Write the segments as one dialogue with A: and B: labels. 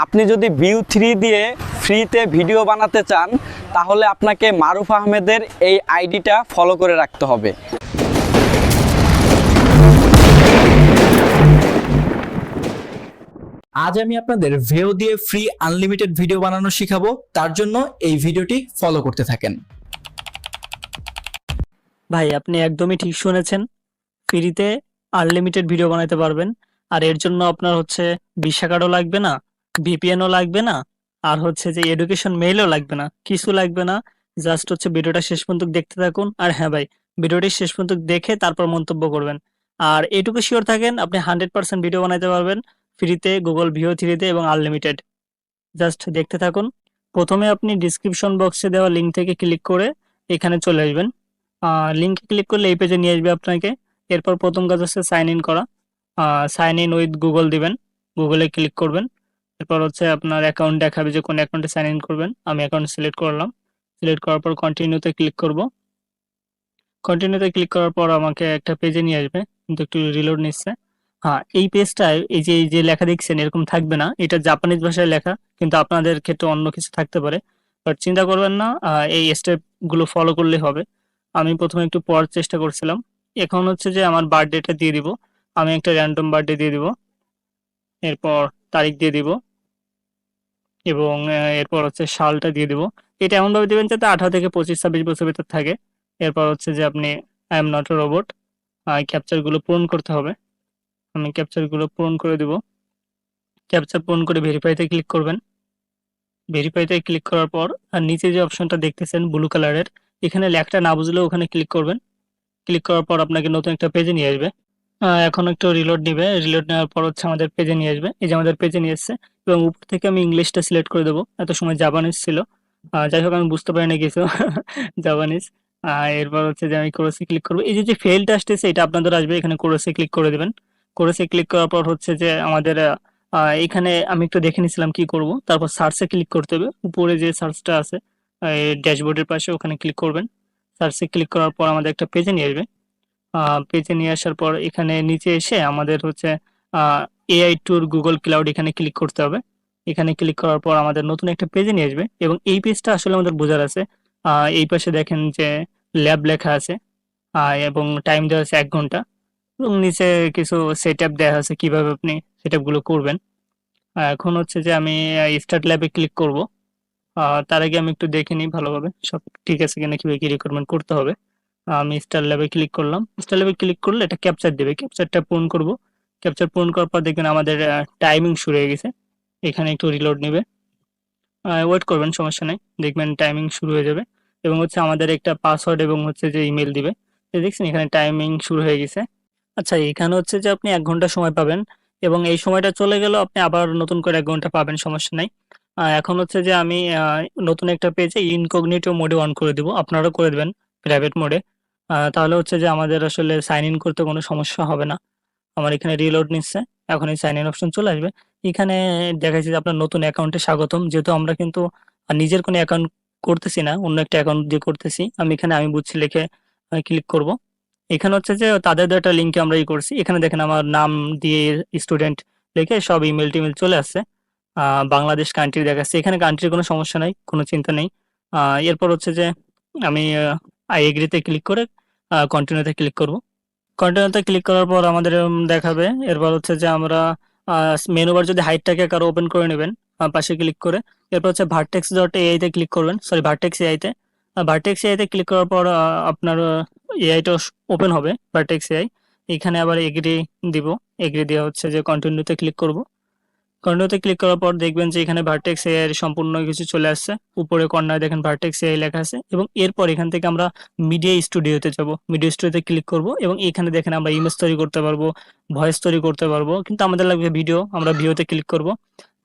A: আপনি যদি ভিউ 3 দিয়ে ফ্রিতে ভিডিও বানাতে চান তাহলে আপনাকে মারুফ আহমেদের এই আইডিটা ফলো করে রাখতে হবে।
B: আজ আমি আপনাদের ভিউ দিয়ে ফ্রি আনলিমিটেড ভিডিও বানানো শিখাবো, তার জন্য এই ভিডিওটি ফলো করতে থাকেন।
C: ভাই আপনি একদমই ঠিক শুনেছেন, ফ্রিতে আনলিমিটেড ভিডিও বানাতে পারবেন। আর এর জন্য আপনার হচ্ছে ভিসা কার্ডও লাগবে না, ভিপিএনও লাগবে না, আর হচ্ছে যে এডুকেশন মেইলও লাগবে না, কিছু লাগবে না। জাস্ট হচ্ছে ভিডিওটা শেষ পর্যন্ত দেখতে থাকুন। আর হ্যাঁ ভাই, ভিডিওটি শেষ পর্যন্ত দেখে তারপর মন্তব্য করবেন। আর এটুকু শিওর থাকেন, আপনি 100% ভিডিও বানাতে পারবেন ফ্রিতে, গুগল ভিও 3-তে এবং আনলিমিটেড। জাস্ট দেখতে থাকুন। প্রথমে আপনি ডিসক্রিপশন বক্সে দেওয়া লিঙ্ক থেকে ক্লিক করে এখানে চলে আসবেন। লিঙ্কে ক্লিক করলে এই পেজে নিয়ে আসবে আপনাকে। এরপর প্রথম কাজ হচ্ছে সাইন ইন করা। সাইন ইন উইথ গুগল দিবেন, গুগলে ক্লিক করবেন। এরপর হচ্ছে আপনার অ্যাকাউন্ট দেখাবে যে কোন অ্যাকাউন্টে সাইন ইন করবেন। আমি অ্যাকাউন্ট সিলেক্ট করলাম। সিলেক্ট করার পর কন্টিনিউতে ক্লিক করব। কন্টিনিউতে ক্লিক করার পর আমাকে একটা পেজে নিয়ে আসবে, কিন্তু একটু রিলোড নিচ্ছে। হ্যাঁ, এই পেজটায় এই যে লেখা দেখছেন এরকম থাকবে না, এটা জাপানিজ ভাষায় লেখা, কিন্তু আপনাদের ক্ষেত্রে অন্য কিছু থাকতে পারে। বাট চিন্তা করবেন না, এই স্টেপগুলো ফলো করলে হবে। আমি প্রথমে একটু পড়ার চেষ্টা করছিলাম। এখন হচ্ছে যে আমার বার্থডেটা দিয়ে দিব। আমি একটা র্যান্ডম বার্থডে দিয়ে দিব। এরপর তারিখ দিয়ে দিব এবং এরপর হচ্ছে সালটা দিয়ে দিব। এটা এমনভাবে দিবেন যাতে 18 থেকে 25-26 বছর ভিতর থাকে। এরপর হচ্ছে যে আপনি I am not a robot, ক্যাপচারগুলো পূরণ করতে হবে। আমি ক্যাপচারগুলো পূরণ করে দিব। ক্যাপচার পূরণ করে ভেরিফাইতে ক্লিক করবেন। ভেরিফাইতে ক্লিক করার পর আর নিচে যে অপশনটা দেখতেছেন ব্লু কালারের, এখানে লেখাটা না বুঝলেও ওখানে ক্লিক করবেন। ক্লিক করার পর আপনাকে নতুন একটা পেজে নিয়ে আসবে। এখন একটু রিলোড নিবে। রিলোড নেওয়ার পর হচ্ছে আমাদের পেজে নিয়ে আসবে। এই যে আমাদের পেজে নিয়ে এসছে এবং উপর থেকে আমি ইংলিশটা সিলেক্ট করে দেবো। এত সময় জাপানিজ ছিল, যাই হোক আমি বুঝতে পারি না কিছু জাপানিজ। এরপর হচ্ছে যে আমি কোরসে ক্লিক করবো। এই যে ফেলটা আসতেছে এটা আপনাদের আসবে, এখানে কোরসে ক্লিক করে দেবেন। কোরসে ক্লিক করার পর হচ্ছে যে আমাদের এখানে আমি একটু দেখে নিছিলাম কি করব। তারপর সার্চে ক্লিক করতে হবে, উপরে যে সার্চটা আছে ড্যাশবোর্ডের পাশে, ওখানে ক্লিক করবেন। সার্চে ক্লিক করার পর আমাদের একটা পেজে নিয়ে আসবে। পেজে নিয়ে আসার পর এখানে নিচে এসে আমাদের হচ্ছে এআই ট্যুর গুগল ক্লাউড, এখানে ক্লিক করতে হবে। এখানে ক্লিক করার পর আমাদের নতুন একটা পেজে নিয়ে আসবে এবং এই পেজটা আসলে আমাদের বোঝার আছে। এই পাশে দেখেন যে ল্যাব লেখা আছে এবং টাইম দেওয়া আছে 1 ঘন্টা এবং নিচে কিছু সেট আপ দেওয়া আছে কিভাবে আপনি সেট গুলো করবেন। এখন হচ্ছে যে আমি স্টার্ট ল্যাবে ক্লিক করব। তার আগে আমি একটু দেখে নিই ভালোভাবে সব ঠিক আছে কিনা, কিভাবে কি রিকোয়ারমেন্ট করতে হবে। আমি স্টার ল্যাবে ক্লিক করলাম। স্টার ল্যাবে ক্লিক করলে এটা ক্যাপচার দেবে, ক্যাপচারটা পূরণ করব। ক্যাপচার পূরণ করার পর দেখবেন আমাদের টাইমিং শুরু হয়ে গেছে। এখানে একটু রিলোড নেবে, ওয়েট করবেন, সমস্যা নেই, দেখবেন টাইমিং শুরু হয়ে যাবে। এবং হচ্ছে আমাদের একটা পাসওয়ার্ড এবং হচ্ছে যে ইমেল দিবে। তো দেখছেন এখানে টাইমিং শুরু হয়ে গেছে। আচ্ছা, এখানে হচ্ছে যে আপনি 1 ঘন্টা সময় পাবেন এবং এই সময়টা চলে গেলেও আপনি আবার নতুন করে 1 ঘন্টা পাবেন, সমস্যা নাই। এখন হচ্ছে যে আমি নতুন একটা পেজে ইনকগনিটো মোডে অন করে দিব, আপনারাও করে দেবেন প্রাইভেট মোডে। তাহলে হচ্ছে যে আমাদের আসলে সাইন ইন করতে কোনো সমস্যা হবে না। আমার এখানে রিলোড নিচ্ছে, এখন এই সাইন ইন অপশন চলে আসবে। এখানে দেখাচ্ছে যে আপনার নতুন অ্যাকাউন্টে স্বাগতম। যেহেতু আমরা কিন্তু নিজের কোনো অ্যাকাউন্ট করতেছি না, অন্য একটা অ্যাকাউন্ট দিয়ে করতেছি, আমি এখানে আমি বুঝছি লিখে ক্লিক করব। এখানে হচ্ছে যে তাদের একটা লিঙ্কে আমরা করছি। এখানে দেখেন আমার নাম দিয়ে স্টুডেন্ট লিখে সব ইমেল টিমেল চলে আসছে। বাংলাদেশ কান্ট্রি দেখাচ্ছে, এখানে কান্ট্রির কোনো সমস্যা নাই, কোনো চিন্তা নেই। এরপর হচ্ছে যে আমি আই এগ্রিতে ক্লিক করে কন্টিনিউতে ক্লিক করব। কন্টিনিউতে ক্লিক করার পর আমাদের দেখাবে। এরপর হচ্ছে যে আমরা মেনু বার যদি হাইটটাকে কারো ওপেন করে নেবেন পাশে ক্লিক করে। এরপর হচ্ছে ভার্টেক্স ডট এআই তে ক্লিক করবেন, সরি ভার্টেক্স এআই তে। ভার্টেক্স এআই তে ক্লিক করার পর আপনার এআইটা ওপেন হবে, ভার্টেক্স এআই। এখানে আবার এগ্রি দিব। এগ্রি দেওয়া হচ্ছে যে কন্টিনিউতে ক্লিক করব। কর্নারতে ক্লিক করার পর দেখবেন যে এখানে ভার্টেক্স এআই এর সম্পূর্ণ কিছু চলে আসছে। উপরে কর্নারে দেখেন ভার্টেক্স এআই লেখা আছে এবং এরপর এখান থেকে আমরা মিডিয়া স্টুডিওতে যাব। মিডিয়া স্টুডিওতে ক্লিক করব এবং এখানে দেখেন আমরা ইমেজ তৈরি করতে পারবো, ভয়েস তৈরি করতে পারবো, কিন্তু আমাদের লাগবে ভিডিও। আমরা ভিওতে ক্লিক করব।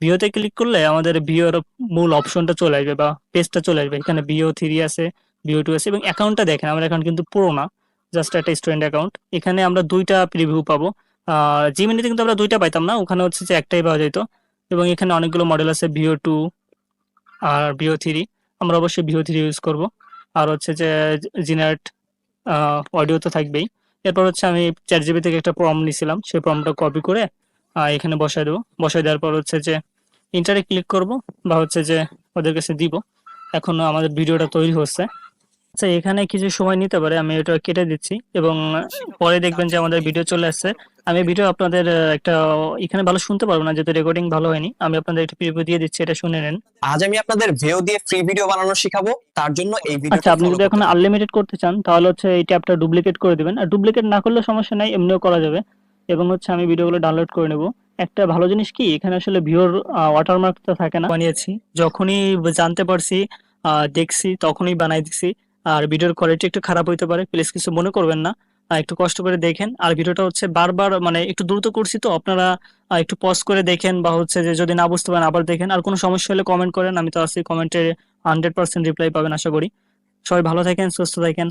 C: ভিওতে ক্লিক করলে আমাদের ভিওর মূল অপশনটা চলে আসবে বা পেজটা চলে আসবে। এখানে ভিও 3 আছে, ভিও 2 আছে এবং অ্যাকাউন্টটা দেখেন আমার অ্যাকাউন্ট কিন্তু পুরো না, জাস্ট একটা স্টুডেন্ট অ্যাকাউন্ট। এখানে আমরা 2টা প্রিভিউ পাবো। জিমিনিতে কিন্তু আমরা 2টা পাইতাম না, ওখানে হচ্ছে যে একটাই পাওয়া যেত। এবং এখানে অনেকগুলো মডেল আছে, ভিও 2 আর ভিও 3। আমরা অবশ্যই ভিও 3 ইউজ করব। আর হচ্ছে যে জেনারেট অডিও তো থাকবেই। এরপর হচ্ছে আমি চ্যাট জিপি থেকে একটা প্রম্পট নিয়েছিলাম, সেই প্রম্পটটা কপি করে এখানে বসাই দেবো। বসাই দেওয়ার পর হচ্ছে যে ইন্টারে ক্লিক করব বা হচ্ছে যে ওদের কাছে দিব। এখনো আমাদের ভিডিওটা তৈরি হচ্ছে। আচ্ছা, এখানে কিছু সময় নিতে পারে, আমি এটা কেটে দিচ্ছি এবং পরে দেখবেন যে আমাদের ভিডিও চলে আসছে। আমি ভিডিও আপনাদের একটা এখানে ভালো শুনতে পারবো না যেহেতু রেকর্ডিং ভালো হয়নি, আমি আপনাদের একটা প্রিভিউ দিয়ে দিচ্ছি, এটা শুনে নেন।
A: আজ আমি আপনাদের ভিও দিয়ে ফ্রি ভিডিও বানানো শিখাবো, তার জন্য এই
C: আচ্ছা,
A: ভিডিওটা
C: আপনি
A: ফলো
C: যদি এখন
A: করতে থাকুন।
C: আনলিমিটেড করতে চান তাহলে হচ্ছে এই ট্যাবটা ডুপ্লিকেট করে দিবেন, আর ডুপ্লিকেট না করলে সমস্যা নাই, এমনিও করা যাবে। এবং হচ্ছে আমি ভিডিওগুলো ডাউনলোড করে নেব। একটা ভালো জিনিস কি, এখানে আসলে ভিউর ওয়াটারমার্কটা থাকে না। বানিয়েছি যখনই জানতে পারছি, দেখছি তখনই বানাই দিছি। আর ভিডিওর কোয়ালিটি একটু খারাপ হইতে পারে, প্লিজ কিছু মনে করবেন না। একটু কষ্ট করে দেখেন। আর ভিডিওটা হচ্ছে বারবার মানে একটু দ্রুত করছি, তো আপনারা একটু পজ করে দেখেন, বা হচ্ছে যে যদি না বুঝতে পারেন আবার দেখেন। আর কোনো সমস্যা হলে কমেন্ট করেন, আমি তো আছি, কমেন্টে 100% রিপ্লাই পাবেন আশা করি। সবাই ভালো থাকেন, সুস্থ থাকেন।